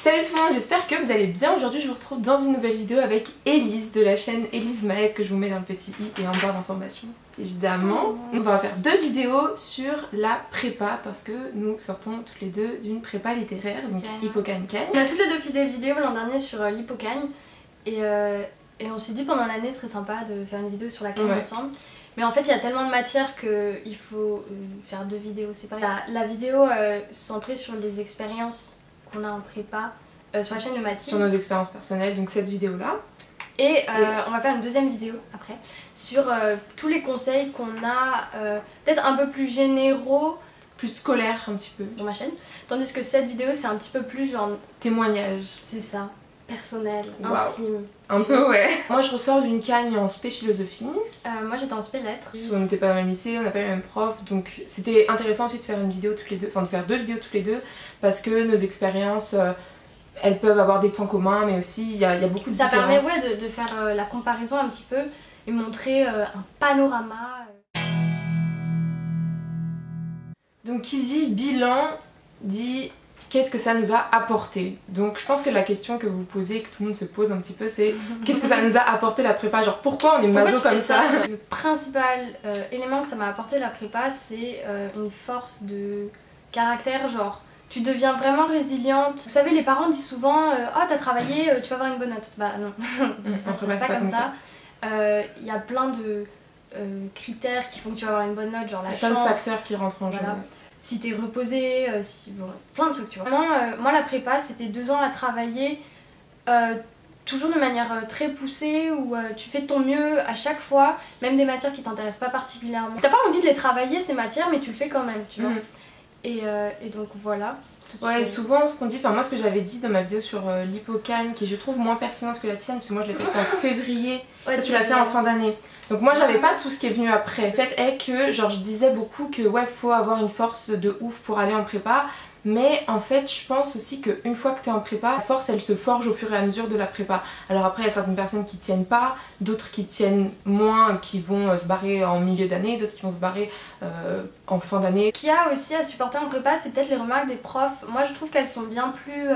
Salut tout le monde, j'espère que vous allez bien. Aujourd'hui je vous retrouve dans une nouvelle vidéo avec Elise de la chaîne Elise Maes, que je vous mets dans le petit i et en barre d'informations évidemment. On va faire deux vidéos sur la prépa parce que nous sortons toutes les deux d'une prépa littéraire, donc Hippocagne-Cagne. On a toutes les deux fait des vidéos l'an dernier sur l'Hippocagne et on s'est dit pendant l'année ce serait sympa de faire une vidéo sur la Cagne ensemble. Mais en fait il y a tellement de matière qu'il faut faire deux vidéos séparées. La vidéo centrée sur les expériences qu'on a en prépa sur la chaîne de Mathilde. Sur nos expériences personnelles, donc cette vidéo là. Et on va faire une deuxième vidéo après sur tous les conseils qu'on a, peut-être un peu plus généraux. Plus scolaire un petit peu. Sur ma chaîne. Tandis que cette vidéo c'est un petit peu plus genre... témoignage. C'est ça. Personnel, intime. Un peu ouais. Moi je ressors d'une Cagne en spé philosophie. Moi j'étais en spé lettres. On n'était pas dans le même lycée, on n'a pas le même prof, donc c'était intéressant aussi de faire une vidéo toutes les deux, enfin de faire deux vidéos toutes les deux, parce que nos expériences, elles peuvent avoir des points communs, mais aussi il y a beaucoup de différences. Ça permet de faire la comparaison un petit peu et montrer un panorama. Donc qui dit bilan, dit... qu'est-ce que ça nous a apporté? Donc je pense que la question que vous posez, que tout le monde se pose un petit peu, c'est qu'est-ce que ça nous a apporté la prépa? Genre pourquoi on est maso comme ça? Le principal élément que ça m'a apporté la prépa, c'est une force de caractère, genre tu deviens vraiment résiliente. Vous savez, les parents disent souvent oh t'as travaillé, tu vas avoir une bonne note. Bah non, ça se passe pas comme ça. Il y a plein de critères qui font que tu vas avoir une bonne note, genre la chance. Il y a plein de facteurs qui rentrent en jeu. Voilà. Si t'es reposé, bon, plein de trucs tu vois. Vraiment, moi la prépa c'était 2 ans à travailler toujours de manière très poussée où tu fais de ton mieux à chaque fois, même des matières qui t'intéressent pas particulièrement. T'as pas envie de les travailler ces matières mais tu le fais quand même tu vois. Et donc voilà. Ouais, souvent ce qu'on dit, enfin moi ce que j'avais dit dans ma vidéo sur l'Hippocagne, qui je trouve moins pertinente que la tienne, parce que moi je l'ai faite en février, toi tu l'as fait en fin d'année. Donc moi j'avais pas tout ce qui est venu après. Le fait est que genre je disais beaucoup que ouais faut avoir une force de ouf pour aller en prépa, mais en fait je pense aussi qu'une fois que t'es en prépa, la force elle se forge au fur et à mesure de la prépa. Alors après il y a certaines personnes qui tiennent pas, d'autres qui tiennent moins, qui vont se barrer en milieu d'année, d'autres qui vont se barrer en fin d'année. Ce qu'il y a aussi à supporter en prépa, c'est peut-être les remarques des profs. Moi je trouve qu'elles sont bien plus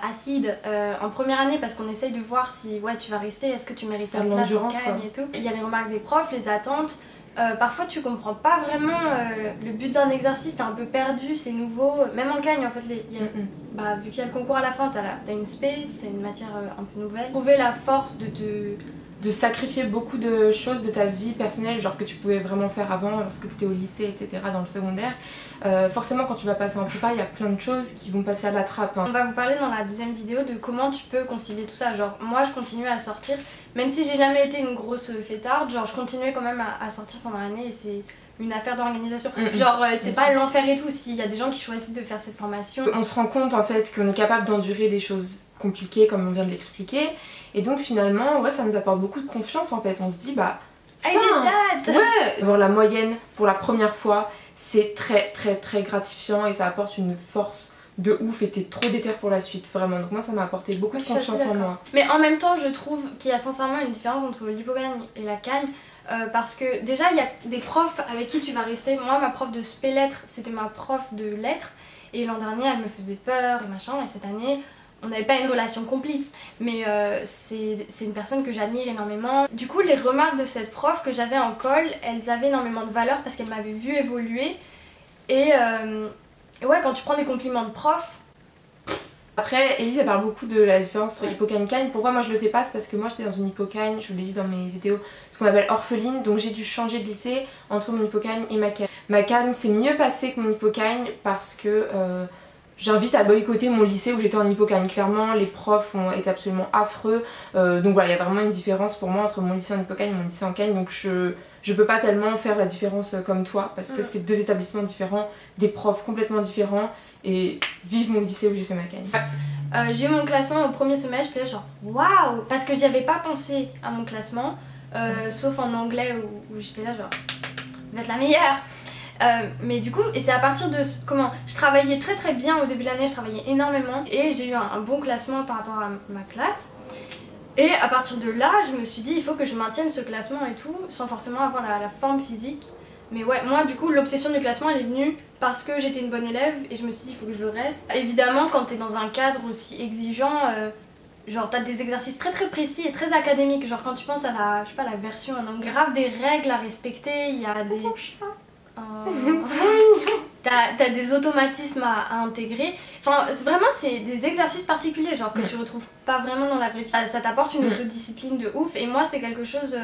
acides en première année parce qu'on essaye de voir si ouais tu vas rester, est-ce que tu mérites ta place en Cagne et tout. Il y a les remarques des profs, les attentes. Parfois tu comprends pas vraiment le but d'un exercice, t'es un peu perdu, c'est nouveau. Même en Cagne en fait, vu qu'il y a le concours à la fin, t'as une spé, t'as une matière un peu nouvelle. Trouver la force de sacrifier beaucoup de choses de ta vie personnelle, genre que tu pouvais vraiment faire avant lorsque tu étais au lycée, etc., dans le secondaire. Forcément quand tu vas passer en prépa, il y a plein de choses qui vont passer à la trappe. On va vous parler dans la deuxième vidéo de comment tu peux concilier tout ça. Genre moi je continue à sortir, même si j'ai jamais été une grosse fêtarde, genre je continuais quand même à sortir pendant l'année et c'est une affaire d'organisation. Genre c'est pas l'enfer et tout, s'il y a des gens qui choisissent de faire cette formation. On se rend compte en fait qu'on est capable d'endurer des choses compliquées comme on vient de l'expliquer, et donc finalement ouais ça nous apporte beaucoup de confiance en fait. On se dit bah putain, ouais, avoir la moyenne pour la première fois c'est très gratifiant et ça apporte une force de ouf et t'es trop déter pour la suite vraiment. Donc moi ça m'a apporté beaucoup de confiance en moi. Mais en même temps je trouve qu'il y a sincèrement une différence entre l'Hippocagne et la Cagne. Parce que déjà il y a des profs avec qui tu vas rester. Moi ma prof de spé lettres c'était ma prof de lettres et l'an dernier elle me faisait peur et machin, et cette année on n'avait pas une relation complice, mais c'est une personne que j'admire énormément. Du coup les remarques de cette prof que j'avais en colle, elles avaient énormément de valeur parce qu'elle m'avait vu évoluer. Et ouais, quand tu prends des compliments de prof. Après Elise elle parle beaucoup de la différence entre Hippocagne-Cagne. Pourquoi moi je le fais pas? C'est parce que moi j'étais dans une Hippocagne, je vous l'ai dit dans mes vidéos, ce qu'on appelle orpheline, donc j'ai dû changer de lycée entre mon Hippocagne et ma Cagne. Ma Cagne c'est mieux passé que mon Hippocagne parce que j'invite à boycotter mon lycée où j'étais en Hippocagne. Clairement les profs ont été absolument affreux, donc voilà il y a vraiment une différence pour moi entre mon lycée en Hippocagne et mon lycée en Cagne, donc je peux pas tellement faire la différence comme toi parce que c'est deux établissements différents, des profs complètement différents, et vive mon lycée où j'ai fait ma Cagne. J'ai eu mon classement au premier semestre, j'étais genre waouh, parce que j'y avais pas pensé à mon classement, sauf en anglais où j'étais là genre je vais être la meilleure. Mais du coup, et c'est à partir de comment je travaillais très bien au début de l'année, je travaillais énormément et j'ai eu un bon classement par rapport à ma classe. Et à partir de là, je me suis dit il faut que je maintienne ce classement et tout, sans forcément avoir la forme physique. Mais ouais, moi du coup l'obsession du classement elle est venue parce que j'étais une bonne élève et je me suis dit il faut que je le reste. Évidemment quand t'es dans un cadre aussi exigeant, genre t'as des exercices très précis et très académiques, genre quand tu penses à la, je sais pas, la version en anglais, grave des règles à respecter, il y a des... T'as des automatismes à intégrer. Enfin, vraiment, c'est des exercices particuliers, genre que tu retrouves pas vraiment dans la vraie vie. Ça t'apporte une autodiscipline de ouf, et moi, c'est quelque chose.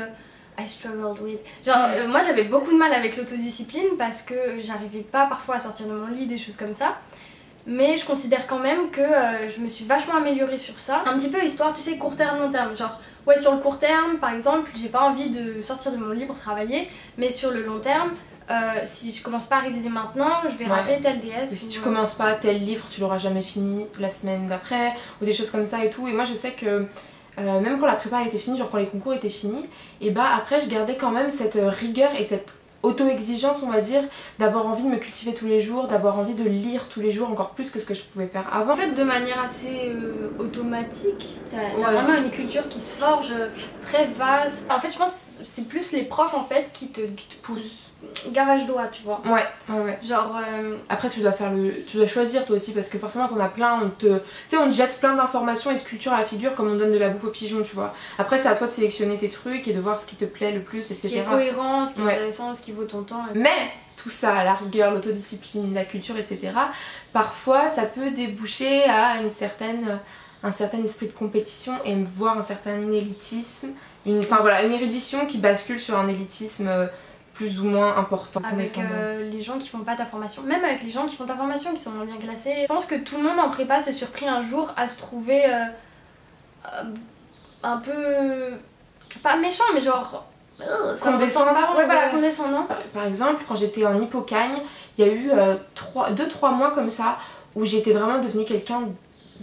I struggled with. Genre, moi, j'avais beaucoup de mal avec l'autodiscipline parce que j'arrivais pas parfois à sortir de mon lit, des choses comme ça. Mais je considère quand même que je me suis vachement améliorée sur ça. Un petit peu histoire, tu sais, court terme, long terme. Genre, ouais, sur le court terme, par exemple, j'ai pas envie de sortir de mon lit pour travailler, mais sur le long terme, si je commence pas à réviser maintenant, je vais rater tel DS. Et si tu commences pas tel livre, tu l'auras jamais fini la semaine d'après, ou des choses comme ça et tout. Et moi je sais que même quand la prépa était finie, genre quand les concours étaient finis, et bah après je gardais quand même cette rigueur et cette auto-exigence, on va dire, d'avoir envie de me cultiver tous les jours, d'avoir envie de lire tous les jours, encore plus que ce que je pouvais faire avant. En fait, de manière assez automatique, t'as vraiment une culture qui se forge très vaste. En fait, je pense que c'est plus les profs en fait qui te poussent. Gavage doigt, tu vois. Ouais. Genre. Après, tu dois choisir toi aussi, parce que forcément, t'en as plein. Tu sais, on te jette plein d'informations et de culture à la figure comme on donne de la bouffe aux pigeons, tu vois. Après, c'est à toi de sélectionner tes trucs et de voir ce qui te plaît le plus, etc. Ce qui est cohérent, ce qui est intéressant, ce qui vaut ton temps. Mais tout ça, la rigueur, l'autodiscipline, la culture, etc., parfois, ça peut déboucher à un certain esprit de compétition et voire un certain élitisme. Une érudition qui bascule sur un élitisme plus ou moins important. Avec les gens qui font pas ta formation, même avec les gens qui font ta formation, qui sont moins bien classés. Je pense que tout le monde en prépa s'est surpris un jour à se trouver un peu... pas méchant, mais genre... condescendant. Condescendant. Par exemple, quand j'étais en hypocagne, il y a eu 2-3 mois comme ça, où j'étais vraiment devenue quelqu'un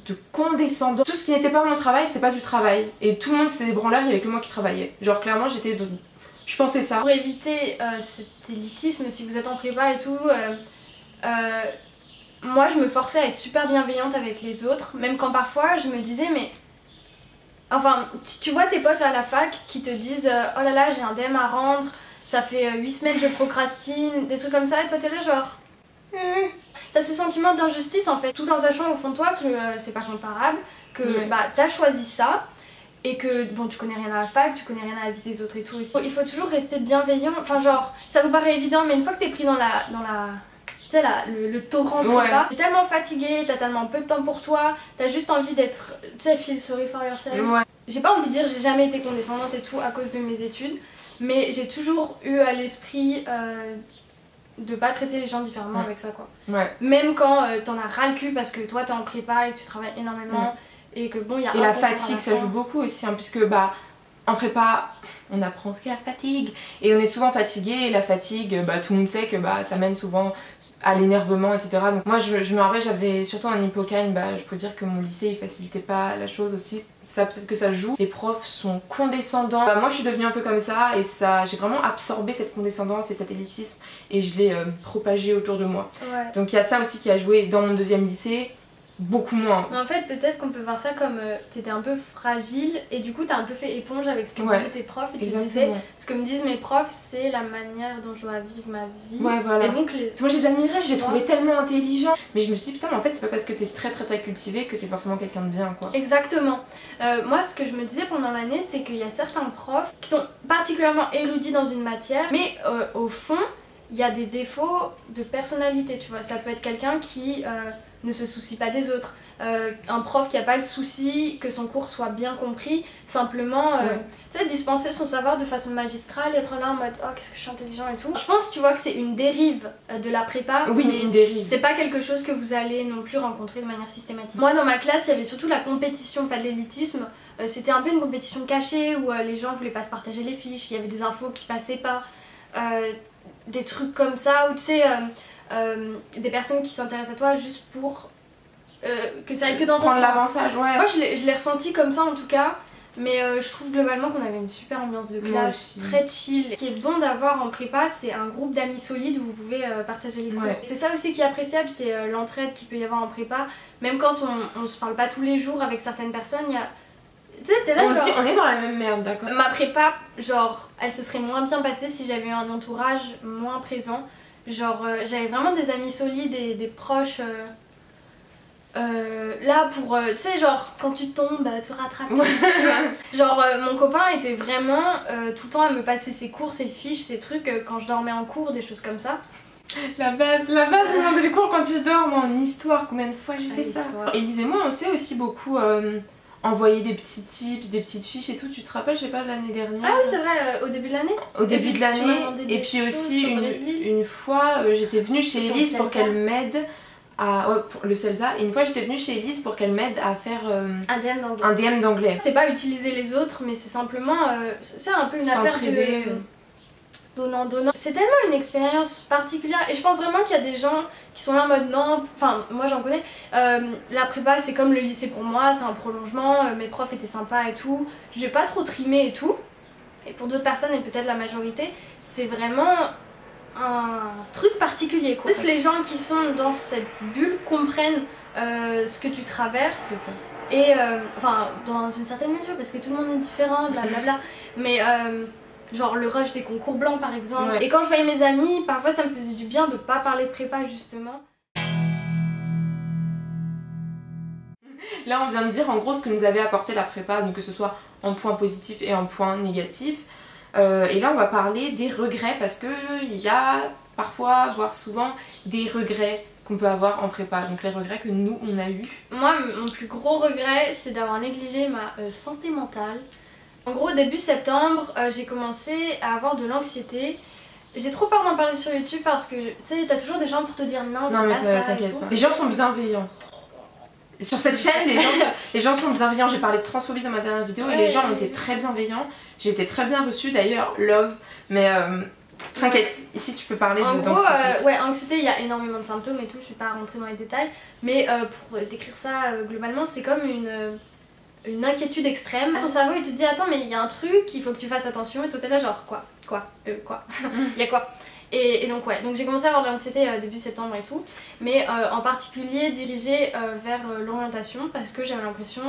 de condescendant. Tout ce qui n'était pas mon travail, c'était pas du travail. Et tout le monde c'était des branleurs, il y avait que moi qui travaillais. Genre clairement, je pensais ça. Pour éviter cet élitisme, si vous êtes en prépa et tout, moi je me forçais à être super bienveillante avec les autres, même quand parfois je me disais mais... Enfin, tu vois tes potes à la fac qui te disent oh là là j'ai un DM à rendre, ça fait 8 semaines je procrastine, des trucs comme ça, et toi t'es là genre... T'as ce sentiment d'injustice en fait, tout en sachant au fond de toi que c'est pas comparable, que t'as choisi ça. Et que bon, tu connais rien à la fac, tu connais rien à la vie des autres et tout aussi. Il faut toujours rester bienveillant. Enfin, genre, ça vous paraît évident, mais une fois que t'es pris dans tu sais, le torrent prépa, t'es tellement fatigué, t'as tellement peu de temps pour toi, t'as juste envie d'être, tu sais, feel sorry for yourself. J'ai pas envie de dire, j'ai jamais été condescendante et tout à cause de mes études, mais j'ai toujours eu à l'esprit de pas traiter les gens différemment avec ça, quoi. Même quand t'en as ras le cul parce que toi t'es en prépa et que tu travailles énormément. Et que bon, y a la fatigue, ça joue beaucoup aussi, hein, puisque en prépa, on apprend ce qu'est la fatigue. Et on est souvent fatigué, et la fatigue, tout le monde sait que ça mène souvent à l'énervement, etc. Donc moi, je me rappelle, j'avais surtout un hypocagne, je peux dire que mon lycée, il facilitait pas la chose aussi. Ça, peut-être que ça joue. Les profs sont condescendants. Moi, je suis devenue un peu comme ça, et j'ai vraiment absorbé cette condescendance et cet élitisme, et je l'ai propagé autour de moi. Donc il y a ça aussi qui a joué dans mon deuxième lycée. Beaucoup moins. En fait, peut-être qu'on peut voir ça comme t'étais un peu fragile et du coup t'as un peu fait éponge avec ce que disaient tes profs et tu disais ce que me disent mes profs, c'est la manière dont je dois vivre ma vie. Et donc moi je les admirais, je les trouvais tellement intelligents, mais je me suis dit putain, mais en fait c'est pas parce que t'es très cultivé que t'es forcément quelqu'un de bien, quoi. Exactement. Moi ce que je me disais pendant l'année, c'est qu'il y a certains profs qui sont particulièrement érudits dans une matière, mais au fond il y a des défauts de personnalité, tu vois. Ça peut être quelqu'un qui ne se soucie pas des autres, un prof qui a pas le souci que son cours soit bien compris, simplement tu sais, dispenser son savoir de façon magistrale, être là en mode oh qu'est-ce que je suis intelligent et tout. Je pense, tu vois, que c'est une dérive de la prépa, mais une dérive. C'est pas quelque chose que vous allez non plus rencontrer de manière systématique. Moi dans ma classe il y avait surtout la compétition, pas de l'élitisme, c'était un peu une compétition cachée où les gens voulaient pas se partager les fiches, il y avait des infos qui passaient pas, des trucs comme ça, ou tu sais des personnes qui s'intéressent à toi juste pour que ça aille que dans un sens. L'avantage, Moi je l'ai ressenti comme ça en tout cas, mais je trouve globalement qu'on avait une super ambiance de classe, très chill. Ce qui est bon d'avoir en prépa, c'est un groupe d'amis solides où vous pouvez partager les cours. C'est ça aussi qui est appréciable, c'est l'entraide qu'il peut y avoir en prépa. Même quand on se parle pas tous les jours avec certaines personnes, il y a... Tu sais, t'es là genre... on est dans la même merde, d'accord. Ma prépa, genre, elle se serait moins bien passée si j'avais eu un entourage moins présent. Genre j'avais vraiment des amis solides et des proches là pour, tu sais, genre quand tu tombes, te rattraper, tu vois. Genre mon copain était vraiment tout le temps à me passer ses cours, ses fiches, ses trucs quand je dormais en cours, des choses comme ça. La base, pendant les cours quand tu dors, moi en histoire, combien de fois j'ai fait ça. Élise et moi on s'est aussi beaucoup envoyer des petits tips, des petites fiches et tout. Tu te rappelles, je sais pas, l'année dernière. Ah oui, c'est vrai, au début de l'année. Au début de l'année. Et puis aussi une fois, j'étais venue chez Élise pour qu'elle m'aide à... Ouais, pour le CELSA. Et une fois, j'étais venue chez Élise pour qu'elle m'aide à faire un DM d'anglais. C'est pas utiliser les autres, mais c'est simplement... c'est un peu une affaire de... Donnant. C'est tellement une expérience particulière et je pense vraiment qu'il y a des gens qui sont là en mode non, enfin moi j'en connais, la prépa c'est comme le lycée pour moi, c'est un prolongement, mes profs étaient sympas et tout, j'ai pas trop trimé et tout, et pour d'autres personnes et peut-être la majorité, c'est vraiment un truc particulier quoi. Juste les gens qui sont dans cette bulle comprennent ce que tu traverses. C'est ça. Et enfin dans une certaine mesure parce que tout le monde est différent, blablabla, mais genre le rush des concours blancs par exemple. Ouais. Et quand je voyais mes amis, parfois ça me faisait du bien de pas parler de prépa justement. Là on vient de dire en gros ce que nous avait apporté la prépa, donc que ce soit en point positif et en point négatif. Et là on va parler des regrets parce que il y a parfois, voire souvent, des regrets qu'on peut avoir en prépa, donc les regrets que nous on a eu. Moi mon plus gros regret c'est d'avoir négligé ma santé mentale. En gros, début septembre, j'ai commencé à avoir de l'anxiété. J'ai trop peur d'en parler sur YouTube parce que, tu sais, t'as toujours des gens pour te dire non, c'est pas ça et tout. Les gens sont bienveillants. Sur cette chaîne, les gens sont bienveillants. J'ai parlé de transphobie dans ma dernière vidéo et les gens ont été très bienveillants. J'ai été très bien reçue d'ailleurs, love. Mais t'inquiète, ici tu peux parler d'anxiété. En gros, ouais, anxiété, il y a énormément de symptômes et tout, je vais pas rentrer dans les détails. Mais pour décrire ça globalement, c'est comme une inquiétude extrême. Ton cerveau il te dit attends mais il y a un truc, il faut que tu fasses attention et toi t'es là genre quoi il y a quoi et donc ouais, donc j'ai commencé à avoir de l'anxiété début septembre et tout, mais en particulier dirigée vers l'orientation parce que j'avais l'impression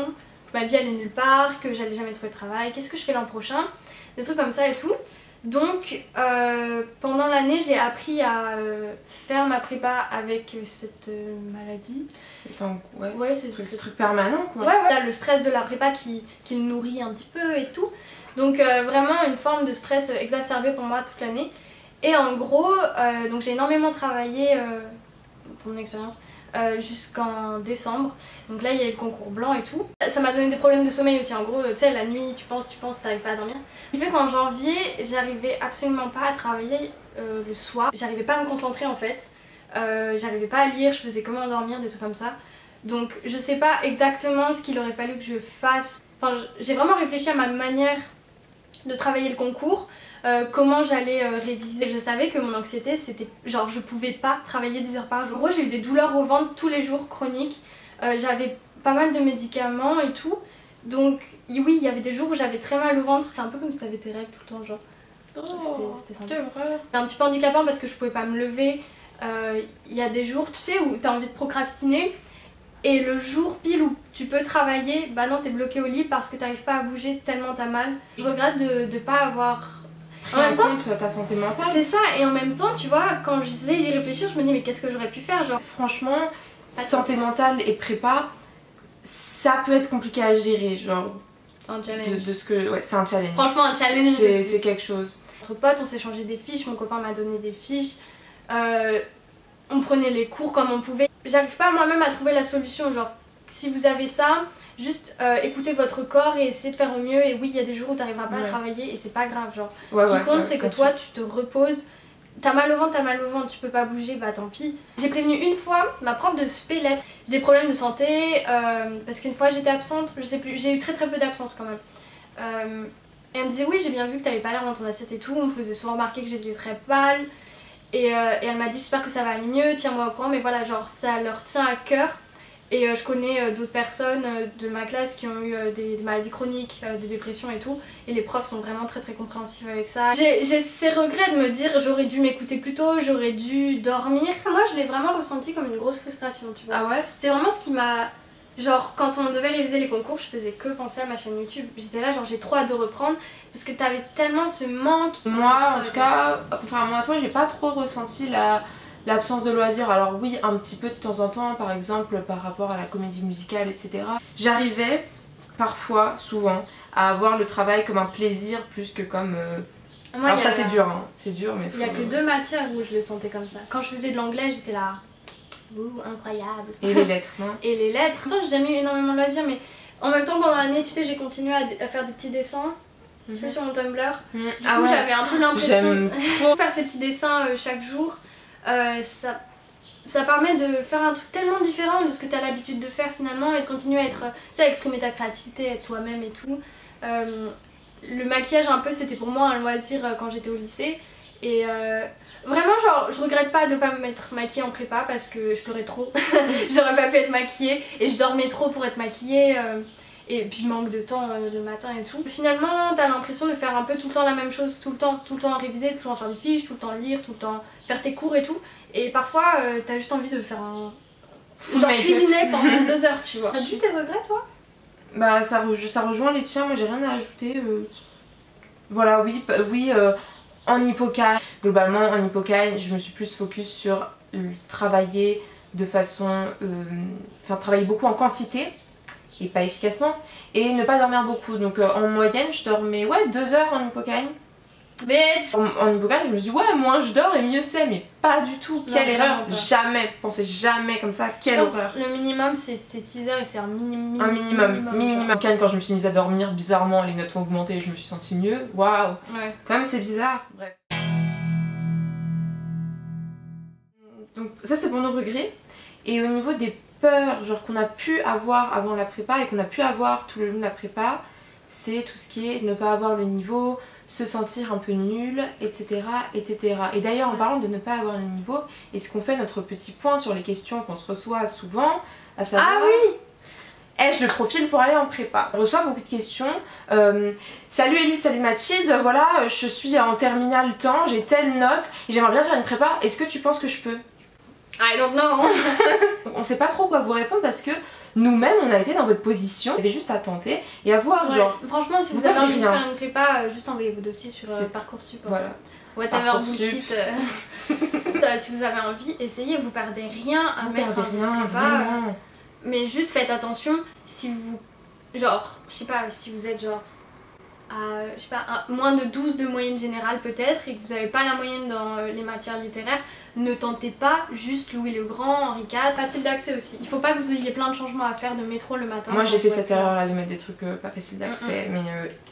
que ma vie allait nulle part, que j'allais jamais trouver de travail, qu'est-ce que je fais l'an prochain, des trucs comme ça et tout. Donc pendant l'année j'ai appris à faire ma prépa avec cette maladie. Ouais, c'est ce truc permanent quoi. Ouais, le stress de la prépa qui le nourrit un petit peu et tout. Donc vraiment une forme de stress exacerbé pour moi toute l'année. Et en gros, donc j'ai énormément travaillé pour mon expérience jusqu'en décembre. Donc là il y a eu le concours blanc et tout. Ça m'a donné des problèmes de sommeil aussi. En gros, tu sais, la nuit tu penses, t'arrives pas à dormir. Ce qui fait qu'en janvier, j'arrivais absolument pas à travailler le soir. J'arrivais pas à me concentrer en fait. J'arrivais pas à lire, je faisais comment dormir, des trucs comme ça. Donc je sais pas exactement ce qu'il aurait fallu que je fasse. Enfin, j'ai vraiment réfléchi à ma manière de travailler le concours. Comment j'allais réviser. Je savais que mon anxiété c'était genre je pouvais pas travailler 10 heures par jour. En gros j'ai eu des douleurs au ventre tous les jours chroniques, j'avais pas mal de médicaments et tout, donc oui il y avait des jours où j'avais très mal au ventre, c'est un peu comme si t'avais tes règles tout le temps genre. C'était sympa. C'était un petit peu handicapant parce que je pouvais pas me lever, il y a des jours tu sais où t'as envie de procrastiner et le jour pile où tu peux travailler, bah non t'es bloqué au lit parce que t'arrives pas à bouger tellement t'as mal. Je regrette de pas avoir en même temps ta santé mentale. C'est ça, et en même temps tu vois quand j'essayais d'y réfléchir je me dis mais qu'est-ce que j'aurais pu faire genre. Franchement santé mentale et prépa ça peut être compliqué à gérer genre. Un challenge. De ce que ouais c'est un challenge. Franchement un challenge. C'est quelque chose. Entre potes on s'est changé des fiches, mon copain m'a donné des fiches, on prenait les cours comme on pouvait. J'arrive pas moi-même à trouver la solution genre si vous avez ça, juste écoutez votre corps et essayez de faire au mieux. Et oui, il y a des jours où t'arriveras pas à travailler et c'est pas grave. Genre, ce qui compte, c'est que toi, tu te reposes. T'as mal au ventre, tu peux pas bouger, bah tant pis. J'ai prévenu une fois ma prof de spé lettres. J'ai des problèmes de santé parce qu'une fois j'étais absente, je sais plus, j'ai eu très peu d'absence quand même. Et elle me disait oui, j'ai bien vu que t'avais pas l'air dans ton assiette et tout. On me faisait souvent remarquer que j'étais très pâle. Et elle m'a dit j'espère que ça va aller mieux, tiens-moi au courant. Mais voilà, genre ça leur tient à cœur. Et je connais d'autres personnes de ma classe qui ont eu des maladies chroniques, des dépressions et tout. Et les profs sont vraiment très compréhensifs avec ça. J'ai ces regrets de me dire j'aurais dû m'écouter plus tôt, j'aurais dû dormir. Moi je l'ai vraiment ressenti comme une grosse frustration, tu vois. Ah ouais? C'est vraiment ce qui m'a Genre quand on devait réviser les concours, je faisais que penser à ma chaîne YouTube. J'étais là genre j'ai trop hâte de reprendre parce que t'avais tellement ce manque. Moi en tout cas, contrairement à toi, j'ai pas trop ressenti l'absence de loisirs. Alors oui, un petit peu de temps en temps, par exemple par rapport à la comédie musicale, etc. J'arrivais parfois, souvent, à avoir le travail comme un plaisir plus que comme... Moi, alors ça c'est dur, hein. C'est dur mais il y a que 2 matières où je le sentais comme ça. Quand je faisais de l'anglais, j'étais là... Ouh, incroyable. Et les lettres, non? Et les lettres. Pourtant, j'ai jamais eu énormément de loisirs, mais en même temps, pendant l'année, tu sais, j'ai continué à faire des petits dessins. Tu sais, sur mon Tumblr. Du coup, j'avais un peu l'impression de faire ces petits dessins chaque jour. Ça permet de faire un truc tellement différent de ce que tu as l'habitude de faire finalement et de continuer à être, tu sais, à exprimer ta créativité, être toi-même et tout. Le maquillage, un peu, c'était pour moi un loisir quand j'étais au lycée. Et vraiment genre je regrette pas de pas me mettre maquillée en prépa parce que je pleurais trop. J'aurais pas pu être maquillée et je dormais trop pour être maquillée et puis manque de temps le matin et tout. Finalement t'as l'impression de faire un peu tout le temps la même chose, tout le temps réviser, tout le temps faire des fiches, tout le temps lire, tout le temps faire tes cours et tout. Et parfois t'as juste envie de faire un... genre cuisiner pendant 2 heures, tu vois. T'as vu tes regrets toi? Bah ça rejoint les tiens, moi j'ai rien à ajouter. Voilà, oui, en Hippocagne, globalement en Hippocagne, je me suis plus focus sur travailler de façon... travailler beaucoup en quantité et pas efficacement. Et ne pas dormir beaucoup. Donc en moyenne, je dormais 2 heures en Hippocagne. En Hippocagne, je me suis dit moins je dors et mieux c'est, mais pas du tout. Quelle erreur! Jamais, pensez jamais comme ça, quelle horreur! Le minimum c'est 6 heures et c'est un minimum. Quand je me suis mise à dormir, bizarrement les notes ont augmenté et je me suis sentie mieux. Waouh! Ouais. Quand même c'est bizarre, bref. Donc ça c'était pour nos regrets. Et au niveau des peurs, genre qu'on a pu avoir avant la prépa et qu'on a pu avoir tout le long de la prépa, c'est tout ce qui est ne pas avoir le niveau, se sentir un peu nul, etc. etc. Et d'ailleurs en parlant de ne pas avoir le niveau, est-ce qu'on fait notre petit point sur les questions qu'on se reçoit souvent, à savoir... Ah oui! Ai-je le profil pour aller en prépa? On reçoit beaucoup de questions. Salut Elise, salut Mathilde, voilà, je suis en terminale temps, j'ai telle note et j'aimerais bien faire une prépa, est-ce que tu penses que je peux? I don't know. On sait pas trop quoi vous répondre parce que nous-mêmes on a été dans votre position, il y avait juste à tenter et à voir genre... Franchement si vous avez envie de faire une prépa, juste envoyez vos dossiers sur Parcoursup. Voilà. Whatever bullshit. Si vous avez envie, essayez, vous perdez rien à mettre en prépa. Vraiment. Mais juste faites attention si vous... genre, je sais pas, si vous êtes genre... je sais pas, moins de 12 de moyenne générale peut-être et que vous n'avez pas la moyenne dans les matières littéraires, ne tentez pas juste Louis le Grand, Henri IV, facile d'accès aussi. Il faut pas que vous ayez plein de changements à faire de métro le matin. Moi j'ai fait cette erreur là de mettre des trucs pas faciles d'accès, mais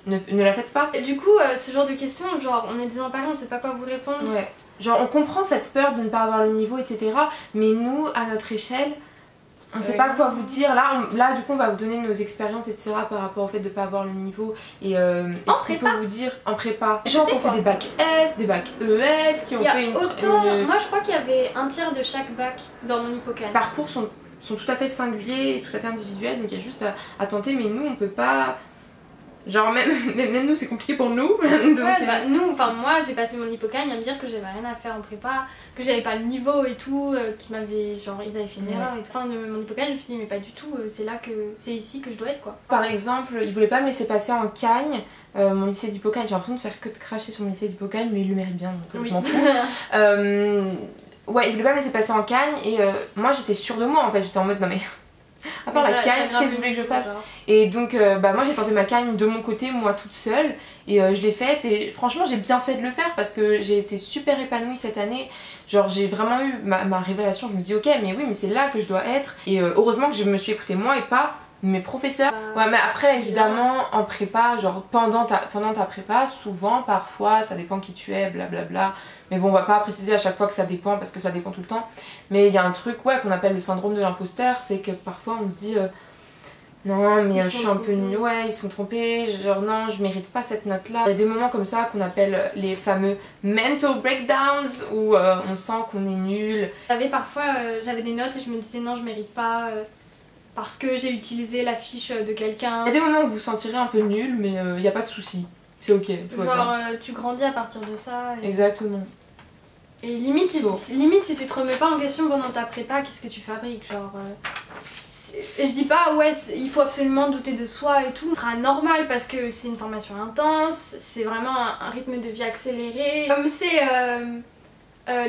ne la faites pas. Et du coup ce genre de questions, genre on est désemparés, on sait pas quoi vous répondre. Ouais, genre on comprend cette peur de ne pas avoir le niveau etc. Mais nous à notre échelle, on sait pas quoi vous dire. Là du coup on va vous donner nos expériences etc. par rapport au fait de pas avoir le niveau. Et est-ce qu'on peut vous dire en prépa, gens qui ont fait des bacs S, des bacs ES, qui ont fait Moi je crois qu'il y avait un tiers de chaque bac dans mon Hippocagne. Les parcours sont tout à fait singuliers et tout à fait individuels, donc il y a juste à tenter, mais nous on peut pas... Genre même nous c'est compliqué pour nous. Donc, moi j'ai passé mon Hippocagne à me dire que j'avais rien à faire en prépa, que j'avais pas le niveau et tout, qu'ils m'avaient genre ils avaient fait une erreur et tout. Fin de mon Hippocagne je me suis dit mais pas du tout, c'est ici que je dois être quoi. Par exemple ils voulaient pas me laisser passer en Cagne, mon lycée d'Hippocagne, j'ai l'impression de faire que de cracher sur mon lycée d'Hippocagne mais ils le méritent bien donc je m'en fous. Ouais ils voulaient pas me laisser passer en Cagne et moi j'étais sûre de moi en fait, j'étais en mode non mais... À part la Cagne, qu'est-ce que vous voulez que je fasse? Et donc moi j'ai tenté ma Cagne de mon côté, moi toute seule, et je l'ai faite et franchement j'ai bien fait de le faire parce que j'ai été super épanouie cette année. Genre j'ai vraiment eu ma révélation, je me dis ok mais oui mais c'est là que je dois être, et heureusement que je me suis écoutée moi et pas mes professeurs. Ouais mais après évidemment en prépa, genre pendant ta prépa, souvent, parfois, ça dépend qui tu es, blablabla. Mais bon on va pas préciser à chaque fois que ça dépend parce que ça dépend tout le temps. Mais il y a un truc qu'on appelle le syndrome de l'imposteur, c'est que parfois on se dit non mais je suis un peu nulle, ils se sont trompés, genre non je mérite pas cette note là. Il y a des moments comme ça qu'on appelle les fameux mental breakdowns où on sent qu'on est nul. J'avais des notes et je me disais non je mérite pas... parce que j'ai utilisé la fiche de quelqu'un. Il y a des moments où vous vous sentirez un peu nul, mais il n'y a pas de souci. C'est ok. Genre tu grandis à partir de ça. Exactement. Et limite si tu te remets pas en question pendant ta prépa, qu'est-ce que tu fabriques? Genre je dis pas ouais il faut absolument douter de soi et tout, ce sera normal parce que c'est une formation intense, c'est vraiment un rythme de vie accéléré. Comme c'est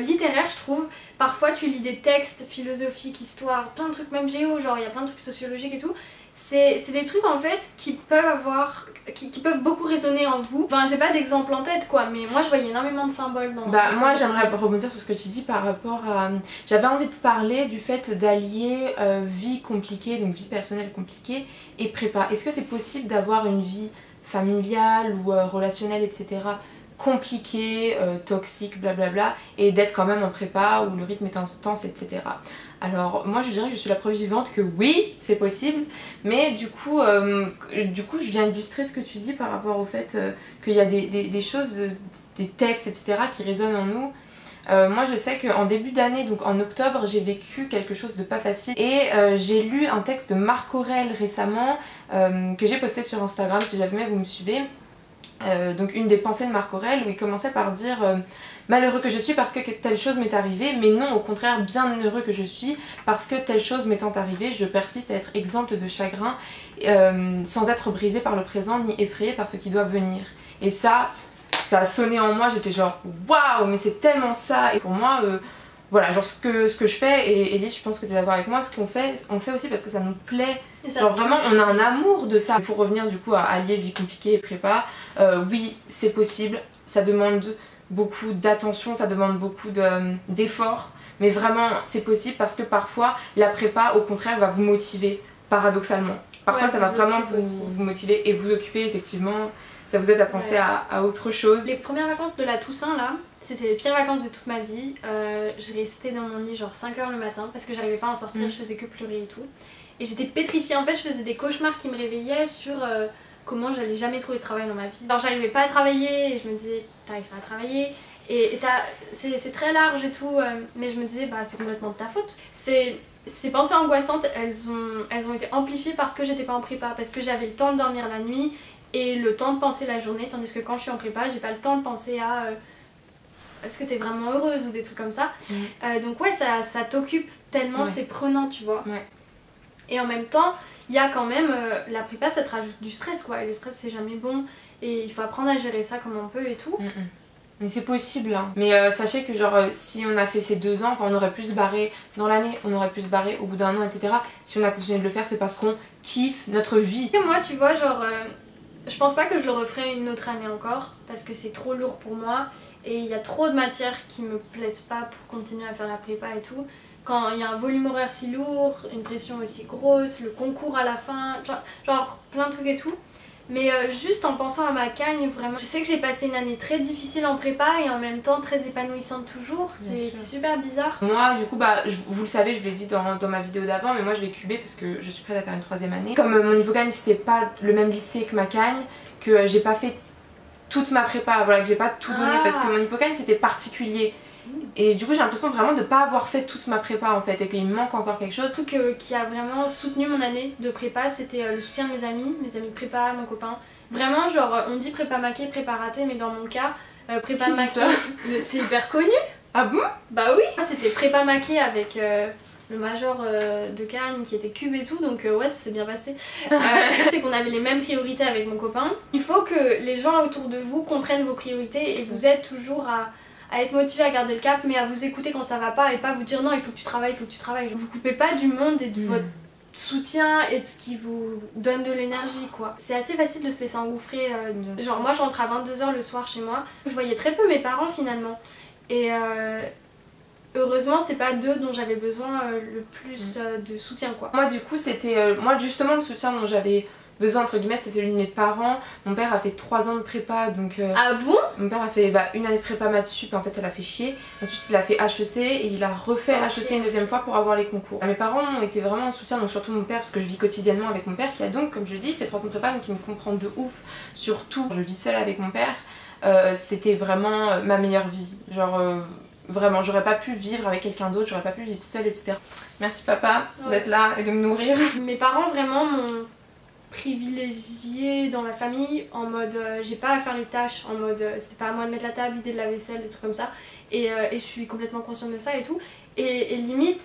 littéraire je trouve, parfois tu lis des textes philosophiques, histoire, plein de trucs, même géo, genre il y a plein de trucs sociologiques et tout. C'est des trucs en fait qui peuvent beaucoup résonner en vous. Enfin j'ai pas d'exemple en tête quoi, mais moi je voyais énormément de symboles dans... Moi j'aimerais rebondir sur ce que tu dis par rapport à... J'avais envie de parler du fait d'allier vie compliquée, donc vie personnelle compliquée, et prépa. Est-ce que c'est possible d'avoir une vie familiale ou relationnelle, etc. compliquée, toxique, blablabla, et d'être quand même en prépa où le rythme est intense, etc. Alors moi je dirais que je suis la preuve vivante que oui, c'est possible, mais du coup je viens illustrer ce que tu dis par rapport au fait qu'il y a des choses, des textes, etc. qui résonnent en nous. Moi je sais qu'en début d'année, donc en octobre, j'ai vécu quelque chose de pas facile et j'ai lu un texte de Marc Aurèle récemment que j'ai posté sur Instagram si jamais vous me suivez. Donc une des pensées de Marc Aurèle où il commençait par dire malheureux que je suis parce que telle chose m'est arrivée, mais non, au contraire, bien heureux que je suis parce que telle chose m'étant arrivée, je persiste à être exempte de chagrin sans être brisée par le présent ni effrayée par ce qui doit venir. Et ça a sonné en moi, j'étais genre waouh, mais c'est tellement ça. Et pour moi voilà, genre ce que je fais, et Elise je pense que tu es d'accord avec moi, ce qu'on fait, on le fait aussi parce que ça nous plaît, genre vraiment on a un amour de ça. Pour revenir du coup à allier vie compliquée et prépa, oui c'est possible, ça demande beaucoup d'attention, ça demande beaucoup d'efforts, mais vraiment c'est possible parce que parfois la prépa au contraire va vous motiver, paradoxalement. Parfois ouais, ça va vraiment vous motiver et vous occuper effectivement. Ça vous aide à penser ouais. à autre chose. Les premières vacances de la Toussaint là, c'était les pires vacances de toute ma vie. Je restais dans mon lit genre 5 h le matin parce que j'arrivais pas à en sortir, je faisais que pleurer et tout. Et j'étais pétrifiée, en fait je faisais des cauchemars qui me réveillaient sur comment j'allais jamais trouver de travail dans ma vie. Alors j'arrivais pas à travailler et je me disais t'arrives pas à travailler. Et c'est très large et tout, mais je me disais bah c'est complètement de ta faute. Ces pensées angoissantes, elles ont été amplifiées parce que j'étais pas en prépa, parce que j'avais le temps de dormir la nuit et le temps de penser la journée, tandis que quand je suis en prépa, j'ai pas le temps de penser à est-ce que t'es vraiment heureuse ou des trucs comme ça. Donc ouais, ça t'occupe tellement, c'est prenant, tu vois. Et en même temps, il y a quand même, la prépa ça te rajoute du stress quoi, et le stress c'est jamais bon, et il faut apprendre à gérer ça comme on peut et tout. Mais c'est possible hein. Mais sachez que genre si on a fait ces 2 ans, enfin on aurait pu se barrer dans l'année, on aurait pu se barrer au bout d'un an, etc. Si on a continué de le faire, c'est parce qu'on kiffe notre vie. Et moi tu vois genre... je pense pas que je le referai une autre année encore parce que c'est trop lourd pour moi et il y a trop de matières qui me plaisent pas pour continuer à faire la prépa et tout. Quand il y a un volume horaire si lourd, une pression aussi grosse, le concours à la fin, genre plein de trucs et tout. Mais juste en pensant à ma cagne, vraiment, je sais que j'ai passé une année très difficile en prépa et en même temps très épanouissante toujours, c'est super bizarre. Moi du coup bah vous le savez, je l'ai dit dans ma vidéo d'avant, mais moi je vais cuber parce que je suis prête à faire une 3e année. Comme mon hypocagne c'était pas le même lycée que ma cagne, que j'ai pas fait toute ma prépa, voilà, que j'ai pas tout donné parce que mon hypocagne c'était particulier. Et du coup j'ai l'impression vraiment de pas avoir fait toute ma prépa en fait et qu'il me manque encore quelque chose. Le truc qui a vraiment soutenu mon année de prépa, c'était le soutien de mes amis de prépa, mon copain. Vraiment genre on dit prépa maquée, prépa ratée, mais dans mon cas prépa maquée c'est hyper connu. Ah bon? Bah oui, c'était prépa maquée avec le major de Cannes qui était cube et tout, donc ouais ça s'est bien passé. C'est qu'on avait les mêmes priorités avec mon copain. Il faut que les gens autour de vous comprennent vos priorités et vous aident toujours à être motivé à garder le cap, mais à vous écouter quand ça va pas et pas vous dire non il faut que tu travailles, il faut que tu travailles. Vous coupez pas du monde et de votre soutien et de ce qui vous donne de l'énergie quoi. C'est assez facile de se laisser engouffrer, genre moi je rentre à 22 h le soir chez moi, je voyais très peu mes parents finalement et heureusement c'est pas d'eux dont j'avais besoin le plus de soutien quoi. Moi du coup c'était, moi justement le soutien dont j'avais besoin entre guillemets c'était celui de mes parents. Mon père a fait 3 ans de prépa donc... Ah bon? Mon père a fait une année de prépa maths sup et en fait ça l'a fait chier. Ensuite il a fait HEC et il a refait HEC une 2e fois pour avoir les concours. Mes parents ont été vraiment en soutien, donc surtout mon père parce que je vis quotidiennement avec mon père qui a donc comme je dis fait 3 ans de prépa donc il me comprend de ouf. Surtout je vis seule avec mon père, c'était vraiment ma meilleure vie. Genre vraiment j'aurais pas pu vivre avec quelqu'un d'autre, j'aurais pas pu vivre seule etc. Merci papa d'être là et de me nourrir. Mes parents vraiment m'ont privilégiée dans la famille en mode j'ai pas à faire les tâches, en mode c'était pas à moi de mettre la table, vider de la vaisselle, des trucs comme ça et je suis complètement consciente de ça et tout et limite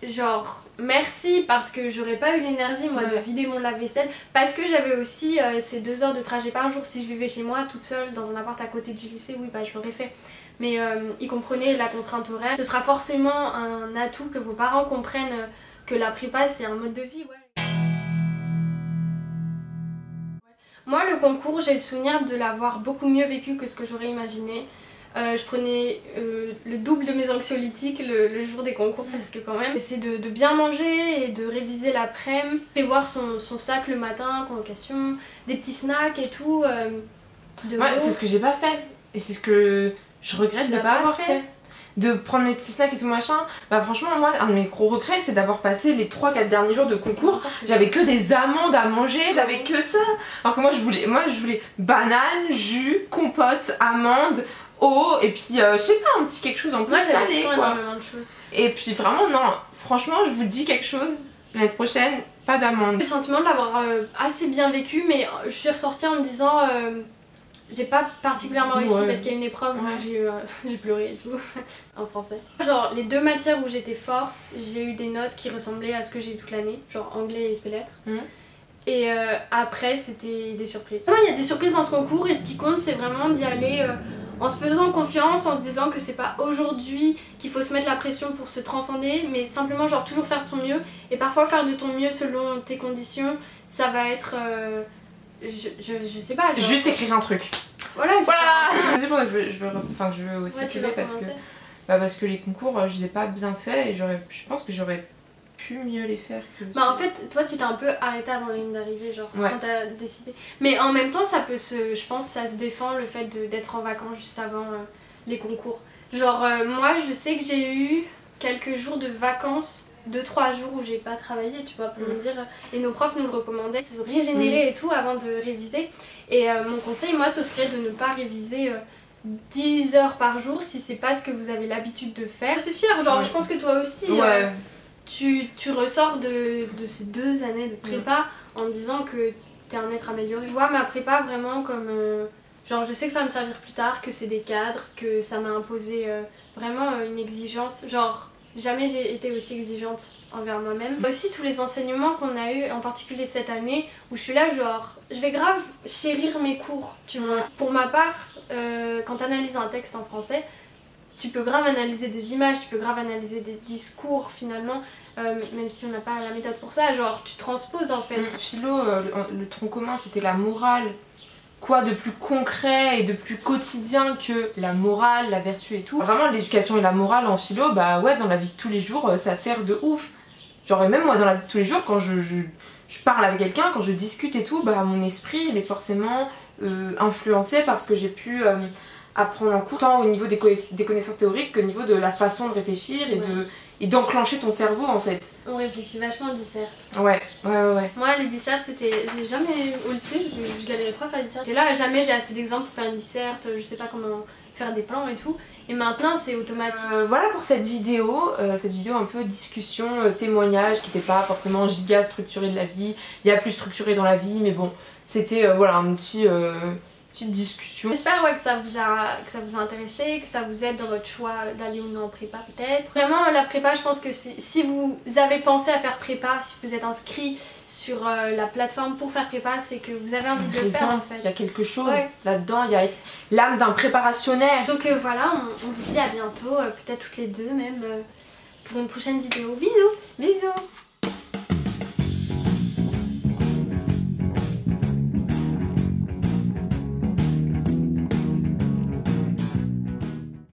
genre merci parce que j'aurais pas eu l'énergie moi de vider mon lave-vaisselle, parce que j'avais aussi ces 2 heures de trajet par jour. Si je vivais chez moi toute seule dans un appart à côté du lycée, oui bah je l'aurais fait, mais ils comprenaient la contrainte horaire. Ce sera forcément un atout que vos parents comprennent que la prépa c'est un mode de vie. Moi le concours, j'ai le souvenir de l'avoir beaucoup mieux vécu que ce que j'aurais imaginé. Je prenais le double de mes anxiolytiques le jour des concours, parce que quand même essayer de bien manger et de réviser l'après-midi, prévoir son sac le matin, convocation, des petits snacks et tout. Ouais, c'est ce que j'ai pas fait et c'est ce que je regrette de pas avoir fait. De prendre mes petits snacks et tout machin. Bah franchement moi un de mes gros regrets c'est d'avoir passé les 3-4 derniers jours de concours, j'avais que des amandes à manger, j'avais que ça. Alors que moi je voulais banane, jus, compote, amandes, eau et puis je sais pas, un petit quelque chose en plus salé quoi. Énormément de choses. Et puis vraiment non, franchement je vous dis quelque chose, l'année prochaine pas d'amandes. J'ai le sentiment de l'avoir assez bien vécu, mais je suis ressortie en me disant j'ai pas particulièrement réussi parce qu'il y a une épreuve où j'ai pleuré et tout en français. Genre les 2 matières où j'étais forte, j'ai eu des notes qui ressemblaient à ce que j'ai eu toute l'année, genre anglais et spé-lettres. Et après c'était des surprises. Il y a des surprises dans ce concours et ce qui compte c'est vraiment d'y aller en se faisant confiance, en se disant que c'est pas aujourd'hui qu'il faut se mettre la pression pour se transcender, mais simplement genre toujours faire de son mieux, et parfois faire de ton mieux selon tes conditions. Ça va être je sais pas, genre... juste écrire un truc. Voilà. C'est pour ça que je veux aussi tirer parce que les concours je les ai pas bien faits et je pense que j'aurais pu mieux les faire que... Bah en fait toi tu t'es un peu arrêtée avant la ligne d'arrivée, genre quand t'as décidé. Mais en même temps ça peut je pense ça se défend le fait d'être en vacances juste avant les concours. Genre moi je sais que j'ai eu quelques jours de vacances, 2-3 jours où j'ai pas travaillé, tu vois, pour me dire, et nos profs nous le recommandaient, se régénérer et tout avant de réviser. Et mon conseil moi ce serait de ne pas réviser 10 heures par jour si c'est pas ce que vous avez l'habitude de faire. C'est fier, genre je pense que toi aussi tu ressors de ces 2 années de prépa en disant que t'es un être amélioré. Je vois ma prépa vraiment comme genre je sais que ça va me servir plus tard, que c'est des cadres, que ça m'a imposé vraiment une exigence, genre jamais j'ai été aussi exigeante envers moi-même. Aussi tous les enseignements qu'on a eu, en particulier cette année, où je suis là genre, je vais grave chérir mes cours, tu vois. Pour ma part, quand tu analyses un texte en français, tu peux grave analyser des images, tu peux grave analyser des discours finalement, même si on n'a pas la méthode pour ça, genre tu transposes en fait. Philo, le tronc commun c'était la morale. Quoi de plus concret et de plus quotidien que la morale, la vertu et tout. Vraiment l'éducation et la morale en philo, bah ouais, dans la vie de tous les jours ça sert de ouf. Genre et même moi dans la vie de tous les jours quand je parle avec quelqu'un, quand je discute et tout, bah mon esprit il est forcément influencé par ce que j'ai pu apprendre en cours, tant au niveau des connaissances théoriques qu'au niveau de la façon de réfléchir et d'enclencher ton cerveau en fait. On réfléchit vachement aux dissertes. Ouais. Moi les dissertes c'était... J'ai jamais... Au lycée je galérais trop à faire les dissertes. Et là jamais j'ai assez d'exemples pour faire une disserte, je sais pas comment faire des plans et tout. Et maintenant c'est automatique. Voilà pour cette vidéo un peu discussion, témoignage qui n'était pas forcément giga structuré de la vie. Il y a plus structuré dans la vie mais bon c'était voilà un petit... petite discussion. J'espère que ça vous a intéressé, que ça vous aide dans votre choix d'aller ou non en prépa peut-être. Vraiment la prépa, je pense que si vous avez pensé à faire prépa, si vous êtes inscrit sur la plateforme pour faire prépa, c'est que vous avez envie de le faire en fait. Il y a quelque chose là-dedans, il y a l'âme d'un préparationnaire. Donc voilà, on vous dit à bientôt, peut-être toutes les deux même, pour une prochaine vidéo. Bisous. Bisous.